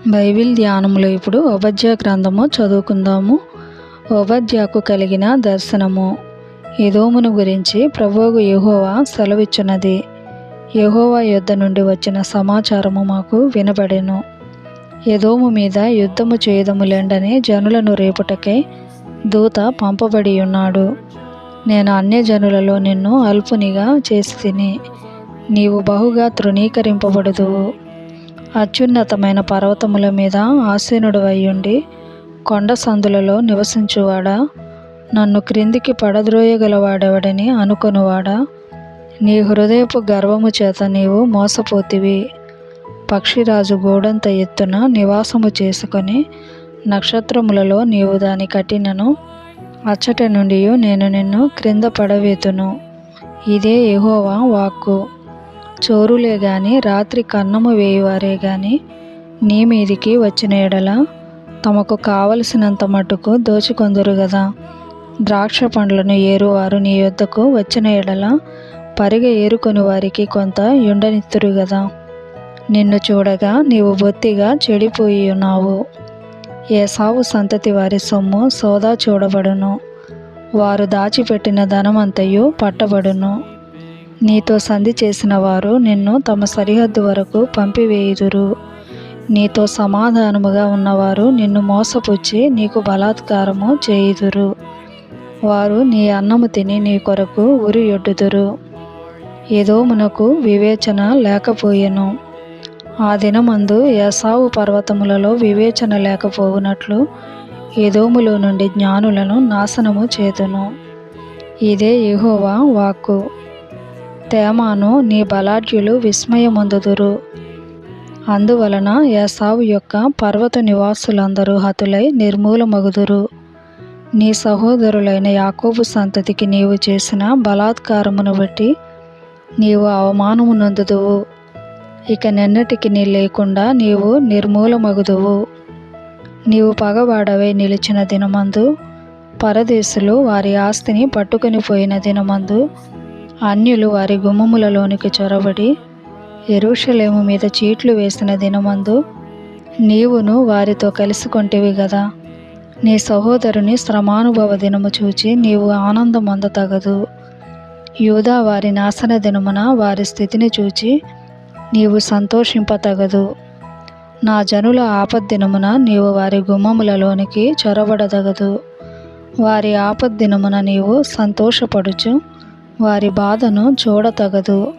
Bible ధ్యానములో ఇప్పుడు ఓబద్యా గ్రంథము చదువుకుందాము. ఓబద్యాకు కలిగిన దర్శనము. ఎదోమును గురించి ప్రభువు యెహోవా సెలవిచ్చున్నది. యెహోవా యొద్ద నుండి వచ్చిన సమాచారము మాకు వినబడెను. ఎదోము మీద యుద్ధము చేయుదములెండని జనులను రేపుటకై దూత పంపబడి ఉన్నాడు. నేను అన్యజనులలో నిన్ను అల్పునిగా చేసితిని. నీవు బహుగా తృణీకరింపబడుదువు. అత్యున్నతమైన పర్వతముల మీద ఆసీనుడవైయుండి కొండ సందులలో నివసించువాడా, నన్ను క్రిందికి పడద్రోయగలవాడెవడని అనుకొనువాడా, నీ హృదయపు గర్వము చేత నీవు మోసపోతివి. పక్షిరాజు గూడంత ఎత్తున నివాసము చేసుకొని నక్షత్రములలో నీవు దాని కట్టినను అచ్చటి నుండి నేను నిన్ను క్రింద పడవేతును. ఇదే యెహోవా వాక్కు. చోరులే గాని రాత్రి కన్నము వేయువారే గాని నీ మీదికి వచ్చిన ఎడల తమకు కావలసినంత మట్టుకు దోచుకొందురు గదా. ద్రాక్ష పండ్లను ఏరువారు నీ యొద్దకు వచ్చిన ఎడల పరిగె ఏరుకొని వారికి కొంత యుండనిత్తురు గదా. నిన్ను చూడగా నీవు బొత్తిగా చెడిపోయి ఉన్నావు. ఏసావు సంతతి వారి సొమ్ము సోదా చూడబడును. వారు దాచిపెట్టిన ధనమంతయు పట్టబడును. నీతో సంధి చేసిన వారు నిన్ను తమ సరిహద్దు వరకు పంపివేయుదురు. నీతో సమాధానముగా ఉన్నవారు నిన్ను మోసపుచ్చి నీకు బలాత్కారము చేయుదురు. వారు నీ అన్నము తిని నీ కొరకు ఉరియొడ్డుదురు. ఎదోమునకు వివేచన లేకపోయెను. ఆ దినమందు ఏసావు పర్వతములలో వివేచన లేకపోవునట్లు ఎదోములో నుండి జ్ఞానులను నాశనము చేతును. ఇదే యెహోవా వాక్కు. తేమాను నీ బలాఢ్యులు విస్మయమొందుదురు. అందువలన ఏసావు యొక్క పర్వత నివాసులందరూ హతులై నిర్మూలమగుదురు. నీ సహోదరులైన యాకోబు సంతతికి నీవు చేసిన బలాత్కారమును బట్టి నీవు అవమానము నొందుదువు. ఇక నెన్నటికి నీ లేకుండా నీవు నిర్మూలమగుదువు. నీవు పగవాడవై నిలిచిన దినమందు, పరదేశులు వారి ఆస్తిని పట్టుకొని పోయిన దినమందు, అన్యులు వారి గుమ్మములలోనికి చొరబడి యెరూషలేము మీద చీట్లు వేసిన దినమందు నీవును వారితో కలిసికొంటివి గదా. నీ సహోదరుని శ్రమానుభవ దినము చూచి నీవు ఆనందమొందతగదు. యూదా వారి నాశన దినమున వారి స్థితిని చూచి నీవు సంతోషింపతగదు. నా జనుల ఆపద్దినమున నీవు వారి గుమ్మములలోనికి చొరబడదగదు. వారి ఆపద్దినమున నీవు సంతోషపడుచు వారి బాధను చూడతగదు.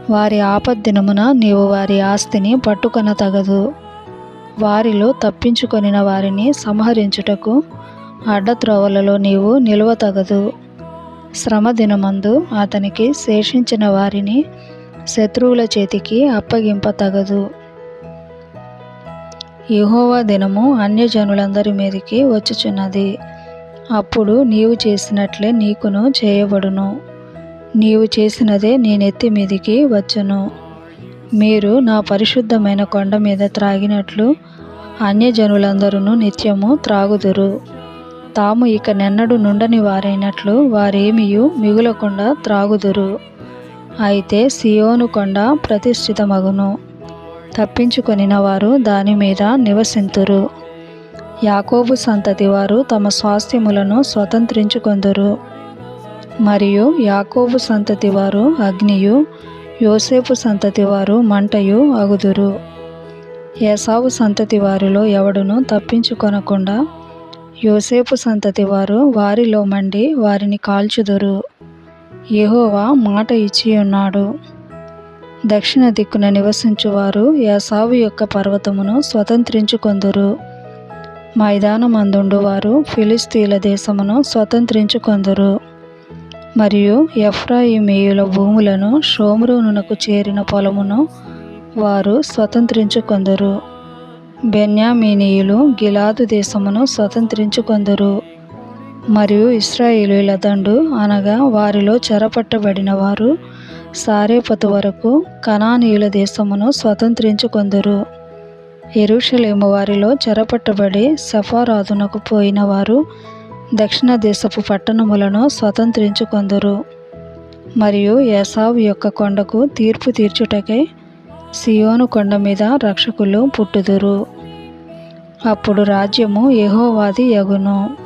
వారి ఆపద్దినమున నీవు వారి ఆస్తిని పట్టుకొనతగదు. వారిలో తప్పించుకొనిన వారిని సంహరించుటకు అడ్డత్రోవలలో నీవు నిలువతగదు. శ్రమ దినమందు అతనికి శేషించిన వారిని శత్రువుల చేతికి అప్పగింపతగదు. యెహోవా దినము అన్యజనులందరి మీదికి వచ్చుచున్నది. అప్పుడు నీవు చేసినట్లే నీకును చేయబడును. నీవు చేసినదే నీ నెత్తి మీదికి వచ్చును. మీరు నా పరిశుద్ధమైన కొండ మీద త్రాగినట్లు అన్యజనులందరూ నిత్యము త్రాగుదురు. తాము ఇక నెన్నడు నుండని వారైనట్లు వారేమియు మిగులకుండా త్రాగుదురు. అయితే సియోను కొండ ప్రతిష్ఠితమగును. తప్పించుకొనిన వారు దాని మీద నివసింతురు. యాకోబు సంతతి వారు తమ స్వాస్థ్యములను స్వతంత్రించుకొందురు. మరియు యాకోబు సంతతి వారు అగ్నియు, యోసేపు సంతతి వారు మంటయు అగుదురు. ఏసావు సంతతి వారిలో ఎవడును తప్పించుకొనకుండా యోసేపు సంతతి వారు వారిలో మండి వారిని కాల్చుదురు. యెహోవా మాట ఇచ్చి ఉన్నాడు. దక్షిణ దిక్కున నివసించువారు ఏసావు యొక్క పర్వతమును స్వతంత్రించుకొందురు. మైదానమందుండు వారు ఫిలిస్తీయుల దేశమును స్వతంత్రించుకొందురు. మరియు ఎఫ్రాయిమీయుల భూములను షోమ్రోనునకు చేరిన పొలమును వారు స్వతంత్రించుకొందురు. బెన్యామీనీయులు గిలాదు దేశమును స్వతంత్రించుకొందురు. మరియు ఇశ్రాయేలీయుల దండు అనగా వారిలో చెరపట్టబడిన వారు సారేపతు వరకు కనానీయుల దేశమును స్వతంత్రించుకొందురు. యెరూషలేము వారిలో చెరపట్టబడి సెఫారాదునకు పోయిన వారు దక్షిణ దేశపు పట్టణములను స్వతంత్రించుకొందురు. మరియు ఏసావు యొక్క కొండకు తీర్పు తీర్చుటకై సియోను కొండ మీద రక్షకులు పుట్టుదురు. అప్పుడు రాజ్యము యెహోవాది యగును.